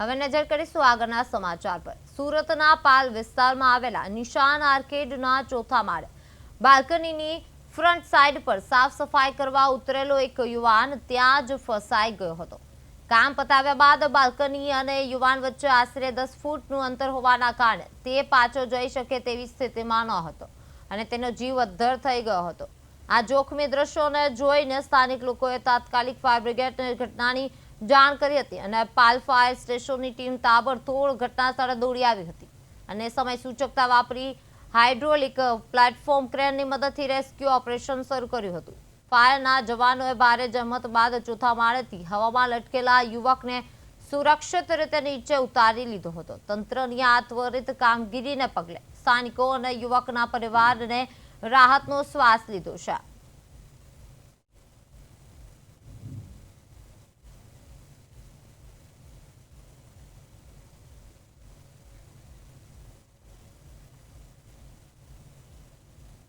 હવે નજર કરીશું આગળના સમાચાર પર। સુરતના પાલ વિસ્તારમાં આવેલા નિશાન આર્કેડના ચોથા માળે બાલ્કનીની ફ્રન્ટ સાઈડ પર સાફ સફાઈ કરવા ઉતરેલો એક યુવાન ત્યાં જ ફસાઈ ગયો હતો। કામ પતાવ્યા બાદ બાલ્કની અને યુવાન વચ્ચે આશરે 10 ફૂટનું અંતર હોવાના કારણે તે પાછો જઈ શકે તેવી સ્થિતિમાં ન હતો અને તેનો જીવ અદ્ધર થઈ ગયો હતો। આ જોખમી દ્રશ્યોને જોઈને સ્થાનિક લોકોએ તાત્કાલિક ફાયર બ્રિગેડને ઘટનાની જાણ કરી હતી અને પાલ ફાયર સ્ટેશનની ટીમ તાબડતોડ ઘટના સ્થળે દોડી આવી હતી અને સમય સૂચકતા વાપરી હાઇડ્રોલિક પ્લેટફોર્મ ક્રેનની મદદથી રેસ્ક્યુ ઓપરેશન શરૂ કર્યું હતું। ફાયરના જવાનોએ ભારે જહેમત બાદ ચોથા માળેથી હવામાં લટકેલા યુવકને સુરક્ષિત રીતે નીચે ઉતારી લીધો હતો। તંત્રની આ ત્વરિત કામગીરીને પગલે સ્થાનિકો અને યુવકના પરિવારને રાહતનો શ્વાસ લીધો છે।